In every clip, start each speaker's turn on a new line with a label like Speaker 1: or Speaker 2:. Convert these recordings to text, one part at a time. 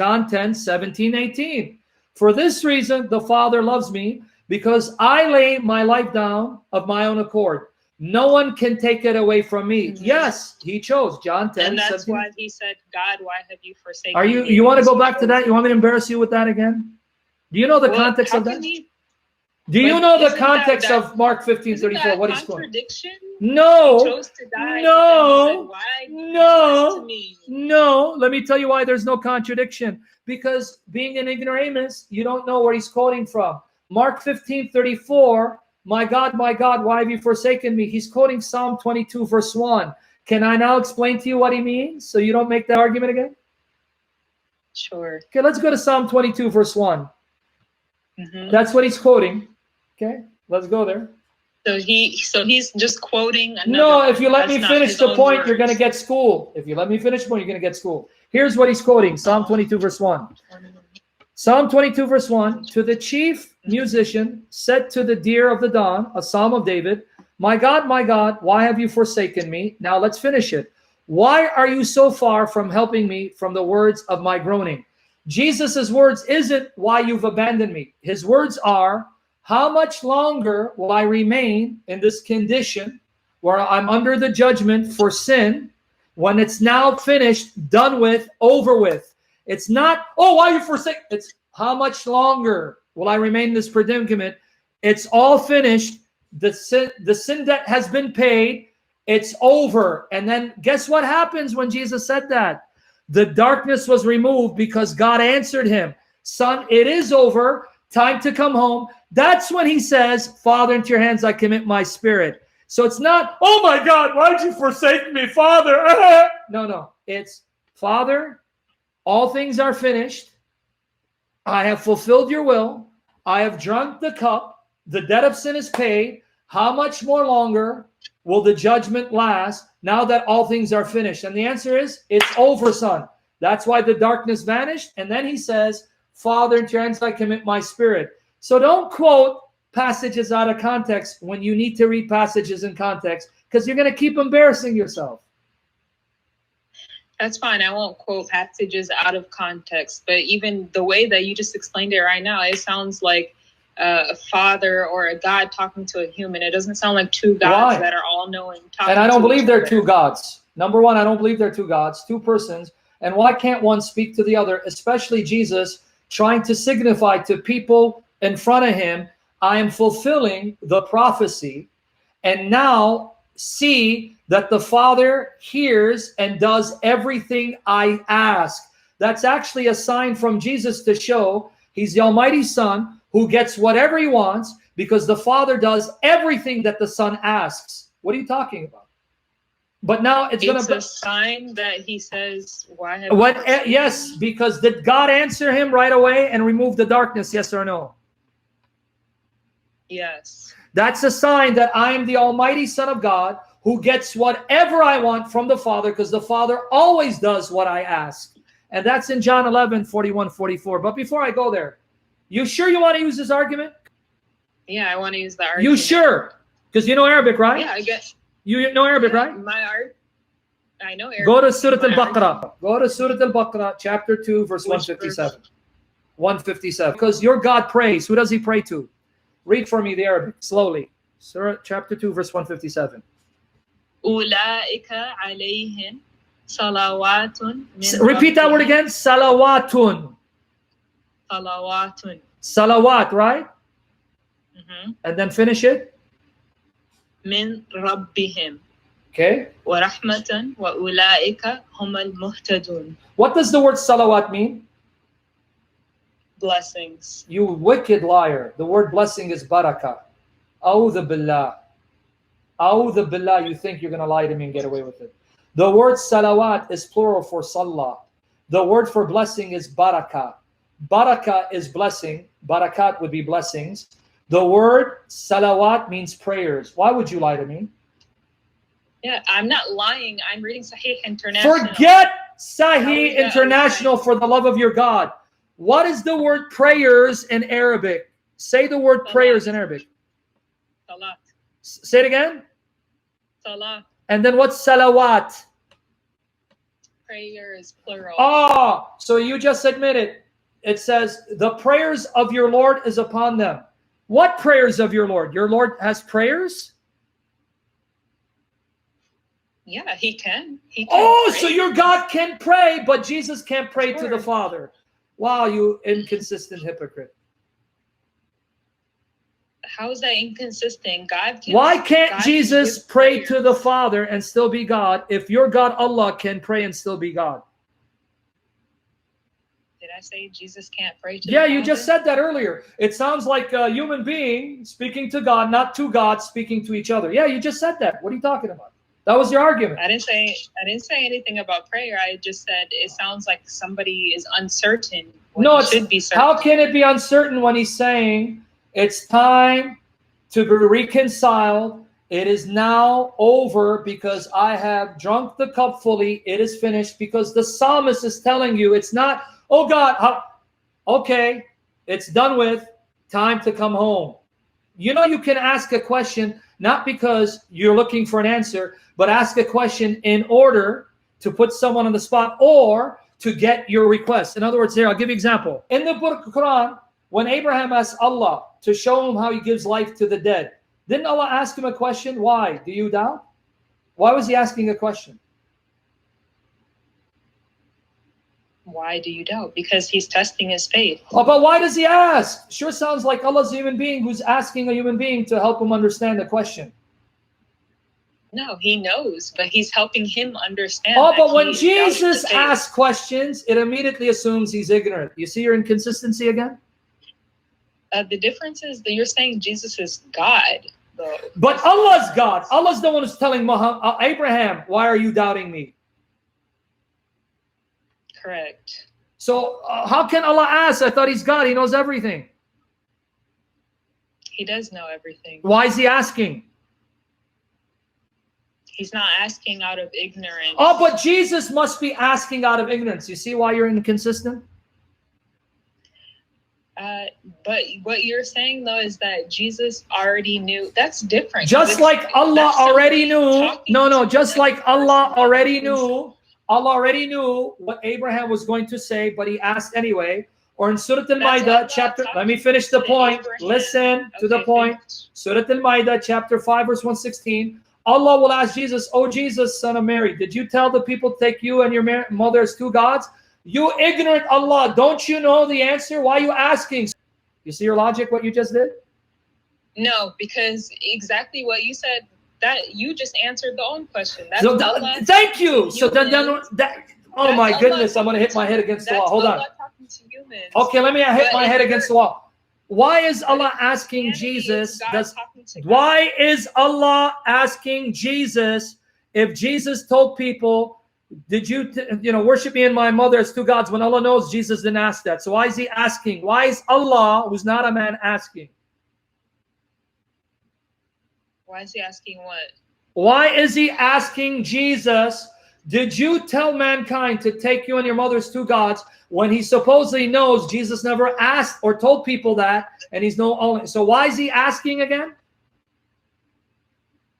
Speaker 1: John 10, 17, 18. For this reason, the Father loves me, because I lay my life down of my own accord. No one can take it away from me. Yes, he chose. John 10,
Speaker 2: and that's
Speaker 1: 17.
Speaker 2: why he said, God, why have you forsaken me?
Speaker 1: You want to go back to that? You want me to embarrass you with that again? Do you know the context of that? Do you know the context of Mark 15, 34? What he's going? No.
Speaker 2: He chose to die,
Speaker 1: no.
Speaker 2: Said,
Speaker 1: no. No. Let me tell you why there's no contradiction. Because being an ignoramus, you don't know where he's quoting from. Mark 15, 34, my God, why have you forsaken me? He's quoting Psalm 22, verse 1. Can I now explain to you what he means so you don't make that argument again?
Speaker 2: Sure.
Speaker 1: Okay, let's go to Psalm 22, verse 1. That's what he's quoting. Okay, let's go there.
Speaker 2: So he's just quoting another.
Speaker 1: No, if you let me finish the point, you're going to get schooled. If you let me finish the point, you're going to get schooled. Here's what he's quoting, Psalm 22, verse 1. Psalm 22, verse 1, to the chief musician, said to the deer of the dawn, a psalm of David, my God, why have you forsaken me? Now let's finish it. Why are you so far from helping me from the words of my groaning? Jesus's words isn't why you've abandoned me. His words are, how much longer will I remain in this condition where I'm under the judgment for sin when it's now finished, done with, over with? It's not, oh, why you forsake? It's how much longer will I remain in this predicament? It's all finished. The sin debt has been paid. It's over. And then guess what happens when Jesus said that? The darkness was removed because God answered him. Son, it is over. Time to come home. That's when he says, Father, into your hands I commit my spirit. So it's not, oh my God, why'd you forsake me, Father? No. It's, Father, all things are finished. I have fulfilled your will. I have drunk the cup. The debt of sin is paid. How much more longer will the judgment last now that all things are finished? And the answer is, it's over, son. That's why the darkness vanished. And then he says, Father, into your hands I commit my spirit. So don't quote passages out of context when you need to read passages in context, because you're going to keep embarrassing yourself.
Speaker 2: That's fine. I won't quote passages out of context. But even the way that you just explained it right now, it sounds like a father or a God talking to a human. It doesn't sound like two gods that are all-knowing.
Speaker 1: And I don't believe they're two gods. Number one, I don't believe they're two gods, two persons. And why can't one speak to the other, especially Jesus trying to signify to people in front of him, I am fulfilling the prophecy, and now see that the Father hears and does everything I ask. That's actually a sign from Jesus to show he's the Almighty Son who gets whatever he wants because the Father does everything that the Son asks. What are you talking about? But now it's going to be
Speaker 2: a sign that he says, why have you
Speaker 1: yes, because did God answer him right away and remove the darkness? Yes or no?
Speaker 2: Yes.
Speaker 1: That's a sign that I am the Almighty Son of God who gets whatever I want from the Father, because the Father always does what I ask. And that's in John 11, 41, 44. But before I go there, you sure you want to use this argument?
Speaker 2: Yeah, I want to use the argument.
Speaker 1: You sure? Because you know Arabic, right?
Speaker 2: Yeah, I guess.
Speaker 1: You know Arabic, right?
Speaker 2: I know Arabic.
Speaker 1: Go to Surah Al-Baqarah. Go to Surah Al-Baqarah, chapter 2, verse 157. 157. Because your God prays. Who does he pray to? Read for me the Arabic, slowly. Surah chapter 2, verse 157.
Speaker 2: Ulaika alayhim salawatun.
Speaker 1: Repeat that word again. Salawatun.
Speaker 2: Salawatun.
Speaker 1: Salawat, right? And then finish it.
Speaker 2: Min rabbihim.
Speaker 1: Okay.
Speaker 2: Wa rahmatan wa ulaika humal muhtadun.
Speaker 1: What does the word salawat mean?
Speaker 2: Blessings.
Speaker 1: You wicked liar. The word blessing is barakah. A'udhu billah. A'udhu billah. You think you're going to lie to me and get away with it. The word salawat is plural for salah. The word for blessing is barakah. Barakah is blessing. Barakat would be blessings. The word salawat means prayers. Why would you lie to me?
Speaker 2: Yeah, I'm not lying. I'm reading Sahih International.
Speaker 1: Forget Sahih International for the love of your God. What is the word prayers in Arabic? Say the word
Speaker 2: Salat.
Speaker 1: Prayers in Arabic.
Speaker 2: Salat.
Speaker 1: Say it again.
Speaker 2: Salat.
Speaker 1: And then what's salawat?
Speaker 2: prayer is plural.
Speaker 1: Oh, so you just admitted. It says, the prayers of your Lord is upon them. What prayers of your Lord? Your Lord has prayers?
Speaker 2: Yeah, he can. He can
Speaker 1: Oh,
Speaker 2: pray.
Speaker 1: so your God can pray, but Jesus can't pray to the
Speaker 2: Sure.
Speaker 1: Father. Wow, you inconsistent hypocrite.
Speaker 2: How is that inconsistent? God can.
Speaker 1: Why can't
Speaker 2: God
Speaker 1: Jesus
Speaker 2: can give
Speaker 1: pray
Speaker 2: prayers.
Speaker 1: to the Father and still be God if your God Allah can pray and still be God?
Speaker 2: Did I say Jesus can't pray to
Speaker 1: Yeah,
Speaker 2: the
Speaker 1: you just
Speaker 2: Father?
Speaker 1: said that earlier. It sounds like a human being speaking to God, not two gods speaking to each other. Yeah, you just said that. What are you talking about? That was your argument.
Speaker 2: I didn't say anything about prayer. I just said it sounds like somebody is uncertain. When
Speaker 1: No,
Speaker 2: he
Speaker 1: it's,
Speaker 2: should be certain.
Speaker 1: how can it be uncertain when he's saying it's time to be reconciled? It is now over because I have drunk the cup fully. It is finished because the psalmist is telling you it's not, oh God, okay, it's done with, time to come home. You know, you can ask a question not because you're looking for an answer, but ask a question in order to put someone on the spot or to get your request. In other words, there, I'll give you an example. In the book of Quran, when Abraham asked Allah to show him how he gives life to the dead, didn't Allah ask him a question? Why? Do you doubt? Why was he asking a question?
Speaker 2: Why do you doubt? Because he's testing his faith.
Speaker 1: Oh, but why does he ask? Sure sounds like Allah's a human being who's asking a human being to help him understand the question.
Speaker 2: No, he knows, but he's helping him understand.
Speaker 1: Oh,
Speaker 2: that
Speaker 1: but when
Speaker 2: he is
Speaker 1: Jesus
Speaker 2: doubting the faith.
Speaker 1: asks questions, it immediately assumes he's ignorant. You see your inconsistency again?
Speaker 2: The difference is that you're saying Jesus is God, though.
Speaker 1: But Allah's God. Allah's the one who's telling Abraham, why are you doubting me?
Speaker 2: Correct.
Speaker 1: So how can Allah ask? I thought he's God. He knows everything.
Speaker 2: He does know everything.
Speaker 1: Why is he asking?
Speaker 2: He's not asking out of ignorance.
Speaker 1: Oh, but Jesus must be asking out of ignorance. You see why you're inconsistent?
Speaker 2: But what you're saying, though, is that Jesus already knew. That's different.
Speaker 1: Just like Allah already knew. No, just like Allah already knew. Allah already knew what Abraham was going to say, but he asked anyway. Or in Surah Al-Ma'idah, chapter, let me finish the point. Listen to the point. Surah Al-Ma'idah, chapter 5, verse 116. Allah will ask Jesus, oh Jesus, son of Mary, did you tell the people to take you and your mother as two gods? You ignorant Allah, don't you know the answer? Why are you asking? You see your logic, what you just did?
Speaker 2: No, because exactly what you said, that you just answered the own question. That's
Speaker 1: So,
Speaker 2: Allah.
Speaker 1: thank you. So then oh
Speaker 2: That's
Speaker 1: my
Speaker 2: Allah
Speaker 1: goodness, I'm going to hit my head against the wall. Hold on.
Speaker 2: Talking to humans.
Speaker 1: Okay, let me hit
Speaker 2: But
Speaker 1: my head against the wall. Why is Allah asking
Speaker 2: Christianity
Speaker 1: Jesus?
Speaker 2: is God talking to God.
Speaker 1: Why is Allah asking Jesus if Jesus told people, did you worship me and my mother as two gods, when Allah knows Jesus didn't ask that? So why is he asking? Why is Allah, who's not a man, asking?
Speaker 2: Why is he asking what?
Speaker 1: Why is he asking Jesus, did you tell mankind to take you and your mother as two gods, when he supposedly knows Jesus never asked or told people that, and he's no only? So why is he asking again?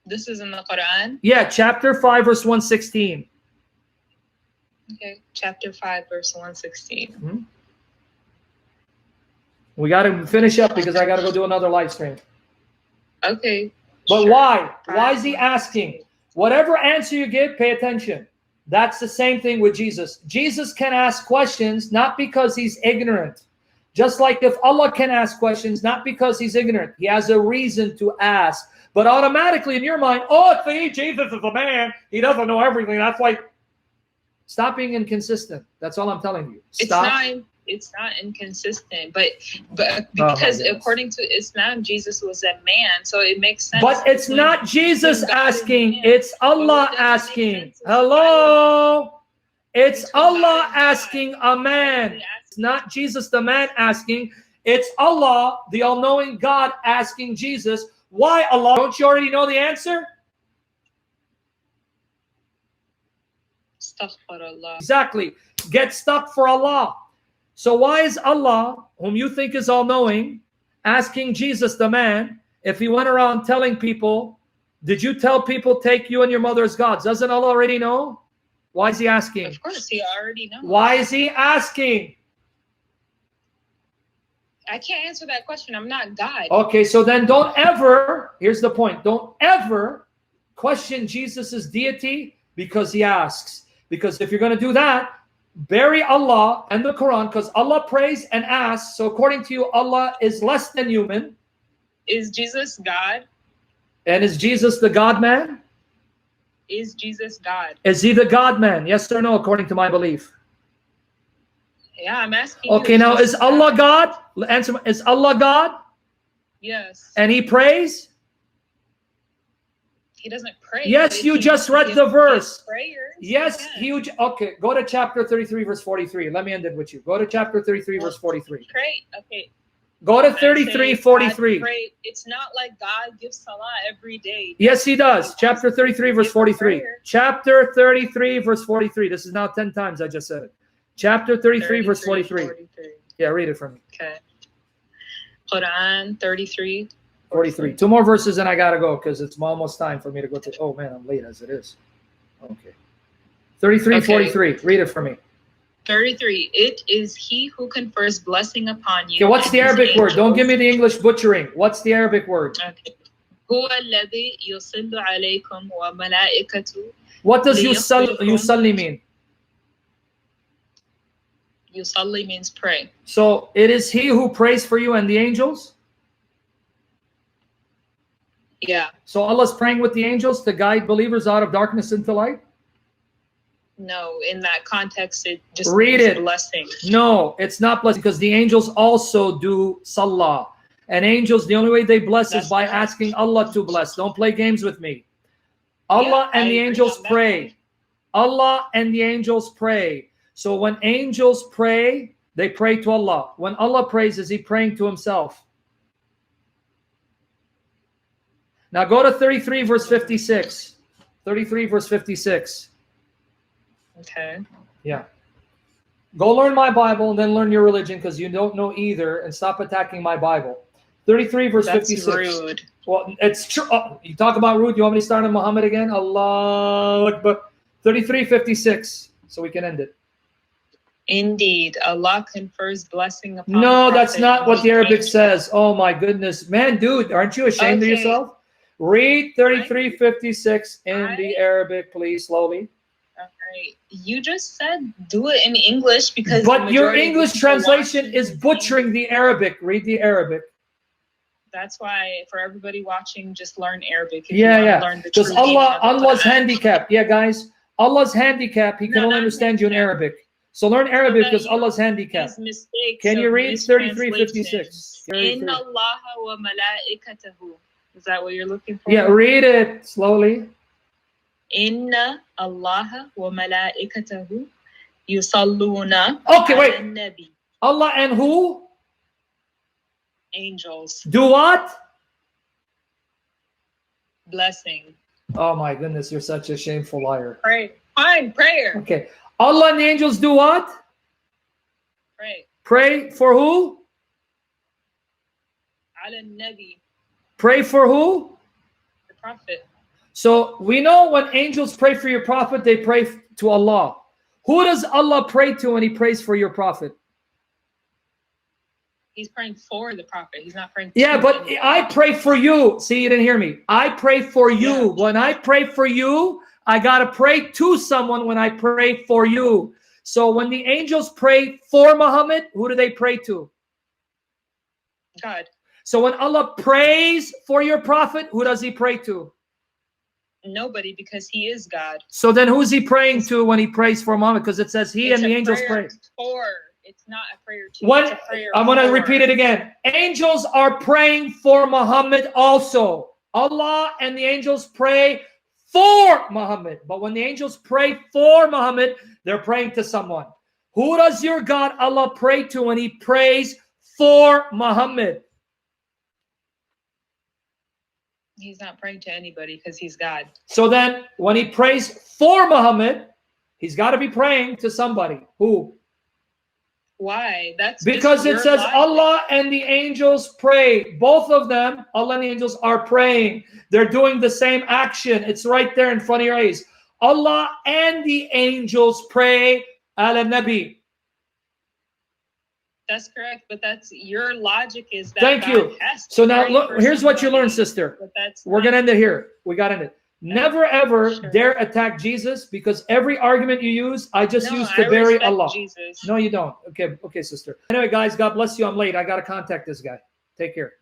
Speaker 2: This is in the Quran?
Speaker 1: Yeah, chapter 5, verse 116.
Speaker 2: Okay, chapter 5, verse 116.
Speaker 1: Mm-hmm. We got to finish up because I got to go do another live stream.
Speaker 2: Okay.
Speaker 1: But
Speaker 2: sure.
Speaker 1: why? Why is he asking? Whatever answer you give, pay attention. That's the same thing with Jesus. Jesus can ask questions not because he's ignorant. Just like if Allah can ask questions, not because he's ignorant. He has a reason to ask. But automatically in your mind, oh, see, Jesus is a man. He doesn't know everything. That's why. Stop being inconsistent. That's all I'm telling you. Stop.
Speaker 2: It's not inconsistent, but because according to Islam, Jesus was a man, so it makes sense.
Speaker 1: But it's not Jesus asking, it's Allah asking. Hello? It's Allah asking a man. It's not Jesus the man asking. It's Allah, the all-knowing God, asking Jesus. Why Allah? Don't you already know the answer?
Speaker 2: Astaghfirullah.
Speaker 1: Exactly. Get stuck for Allah. So why is Allah, whom you think is all-knowing, asking Jesus the man, if he went around telling people, did you tell people take you and your mother as gods? Doesn't Allah already know? Why is he asking?
Speaker 2: Of course, he already knows.
Speaker 1: Why is he asking?
Speaker 2: I can't answer that question. I'm not God.
Speaker 1: Okay, so then don't ever, here's the point, don't ever question Jesus's deity because he asks. Because if you're going to do that, bury Allah and the Quran, because Allah prays and asks. So according to you, Allah is less than human.
Speaker 2: Is Jesus God?
Speaker 1: And is Jesus the God-man?
Speaker 2: Is Jesus God?
Speaker 1: Is he the God-man? Yes or no, according to my belief?
Speaker 2: Yeah, I'm asking.
Speaker 1: Okay, now is Allah God? Answer. Is Allah God?
Speaker 2: Yes.
Speaker 1: And he prays?
Speaker 2: He doesn't pray.
Speaker 1: Yes, you just read the verse.
Speaker 2: Prayers.
Speaker 1: Yes, huge. Okay, go to chapter 33, verse 43. Let me end it with you. Go to chapter 33, verse 43.
Speaker 2: Pray. Okay.
Speaker 1: Go to 33, 43.
Speaker 2: It's not like God gives salah every day.
Speaker 1: Yes, he does. Chapter 33, verse 43. Chapter 33, verse 43. This is now 10 times I just said it. Chapter 33, verse 43. Yeah, read it for me.
Speaker 2: Okay. Quran 33.
Speaker 1: 43. 2 more verses and I gotta go because it's almost time for me to go to. Oh man, I'm late as it is. Okay. 33,
Speaker 2: Okay.
Speaker 1: 43. Read it for me.
Speaker 2: 33. It is he who confers blessing upon you.
Speaker 1: Okay, what's the
Speaker 2: and his
Speaker 1: Arabic word? Don't
Speaker 2: angels.
Speaker 1: give me the English butchering. What's the Arabic word?
Speaker 2: Okay. هو الذي يصلي عليكم وملائكته.
Speaker 1: What does yusalli mean?
Speaker 2: Yusalli means pray.
Speaker 1: So it is he who prays for you and the angels?
Speaker 2: Yeah.
Speaker 1: So Allah's praying with the angels to guide believers out of darkness into light?
Speaker 2: No, in that context, it just
Speaker 1: Read
Speaker 2: means
Speaker 1: it.
Speaker 2: blessing.
Speaker 1: No, it's not blessing because the angels also do salah. And angels, the only way they bless
Speaker 2: That's
Speaker 1: is by
Speaker 2: correct.
Speaker 1: asking Allah to bless. Don't play games with me. Allah and
Speaker 2: I
Speaker 1: the
Speaker 2: agree
Speaker 1: angels
Speaker 2: on that
Speaker 1: pray.
Speaker 2: one.
Speaker 1: Allah and the angels pray. So when angels pray, they pray to Allah. When Allah prays, is he praying to himself? Now go to 33 verse 56. 33 verse 56.
Speaker 2: Okay.
Speaker 1: Yeah. Go learn my Bible and then learn your religion because you don't know either, and stop attacking my Bible. 33 verse
Speaker 2: That's
Speaker 1: 56.
Speaker 2: rude.
Speaker 1: Well, it's true. Oh, you talk about rude. You want me to start on Muhammad again? Allah Akbar. 33:56. So we can end it.
Speaker 2: Indeed, Allah confers blessing upon
Speaker 1: No,
Speaker 2: the
Speaker 1: that's
Speaker 2: Prophet
Speaker 1: not
Speaker 2: and
Speaker 1: what
Speaker 2: his
Speaker 1: the Arabic
Speaker 2: angels.
Speaker 1: says. Oh my goodness. Man, dude, aren't you ashamed of
Speaker 2: Okay.
Speaker 1: yourself? Read 33:56 in the
Speaker 2: I-
Speaker 1: Arabic, please, slowly.
Speaker 2: Alright. You just said do it in English because
Speaker 1: But
Speaker 2: the
Speaker 1: your
Speaker 2: majority of
Speaker 1: English
Speaker 2: people
Speaker 1: translation
Speaker 2: watching
Speaker 1: is butchering the Arabic. Read the Arabic.
Speaker 2: That's why for everybody watching, just learn Arabic. If you
Speaker 1: Yeah,
Speaker 2: wanna
Speaker 1: yeah.
Speaker 2: learn the
Speaker 1: Because
Speaker 2: true meaning of the
Speaker 1: Allah's
Speaker 2: Quran.
Speaker 1: handicapped. Yeah, guys. Allah's handicapped. He can
Speaker 2: No,
Speaker 1: only
Speaker 2: not
Speaker 1: understand you in
Speaker 2: handicapped.
Speaker 1: Arabic. So learn Arabic
Speaker 2: that
Speaker 1: because
Speaker 2: you
Speaker 1: Allah's
Speaker 2: don't
Speaker 1: handicapped.
Speaker 2: These mistakes
Speaker 1: Can you
Speaker 2: of
Speaker 1: read 33:56?
Speaker 2: mistranslations. Inna Allah wa malaikatahu. Is that what you're looking for?
Speaker 1: Yeah, read it slowly.
Speaker 2: Inna Allah wa malaikatahu yusalluna
Speaker 1: Okay, wait.
Speaker 2: ala nabi.
Speaker 1: Allah and who?
Speaker 2: Angels.
Speaker 1: Do what?
Speaker 2: Blessing.
Speaker 1: Oh my goodness, you're such a shameful liar.
Speaker 2: Pray. Fine, prayer.
Speaker 1: Okay. Allah and the angels do what?
Speaker 2: Pray.
Speaker 1: Pray for who?
Speaker 2: Ala nabi.
Speaker 1: Pray for who?
Speaker 2: The Prophet.
Speaker 1: So we know when angels pray for your prophet, they pray to Allah. Who does Allah pray to when he prays for your prophet?
Speaker 2: He's praying for the Prophet. He's not praying
Speaker 1: Yeah,
Speaker 2: to
Speaker 1: but
Speaker 2: him.
Speaker 1: I pray for you. See, you didn't hear me. I pray for you.
Speaker 2: Yeah.
Speaker 1: When I pray for you, I got to pray to someone when I pray for you. So when the angels pray for Muhammad, who do they pray to?
Speaker 2: God.
Speaker 1: So when Allah prays for your prophet, who does he pray to?
Speaker 2: Nobody, because he is God.
Speaker 1: So then who's he praying to when he prays for Muhammad? Because it says he
Speaker 2: It's
Speaker 1: and the
Speaker 2: a
Speaker 1: angels
Speaker 2: prayer
Speaker 1: pray.
Speaker 2: For. It's not a prayer to.
Speaker 1: What?
Speaker 2: It's a prayer
Speaker 1: I'm going to
Speaker 2: for.
Speaker 1: repeat it again. Angels are praying for Muhammad also. Allah and the angels pray for Muhammad. But when the angels pray for Muhammad, they're praying to someone. Who does your God Allah pray to when he prays for Muhammad?
Speaker 2: He's not praying to anybody because he's God.
Speaker 1: So then when he prays for Muhammad, he's got to be praying to somebody. Who?
Speaker 2: Why? That's
Speaker 1: Because
Speaker 2: just
Speaker 1: it
Speaker 2: your
Speaker 1: says
Speaker 2: logic.
Speaker 1: Allah and the angels pray. Both of them, Allah and the angels are praying. They're doing the same action. It's right there in front of your eyes. Allah and the angels pray ala Nabi.
Speaker 2: That's correct, but that's your logic is that
Speaker 1: Thank
Speaker 2: God
Speaker 1: you.
Speaker 2: has to
Speaker 1: So now
Speaker 2: pray
Speaker 1: look,
Speaker 2: for
Speaker 1: here's what you
Speaker 2: somebody,
Speaker 1: learn, sister.
Speaker 2: but that's
Speaker 1: We're
Speaker 2: not-
Speaker 1: going to end it here. We got to end it. Never ever
Speaker 2: Sure.
Speaker 1: dare attack Jesus, because every argument you use, I just
Speaker 2: No,
Speaker 1: use
Speaker 2: I
Speaker 1: to bury
Speaker 2: respect
Speaker 1: Allah.
Speaker 2: Jesus.
Speaker 1: No, you don't. Okay, sister. Anyway, guys, God bless you. I'm late. I got to contact this guy. Take care.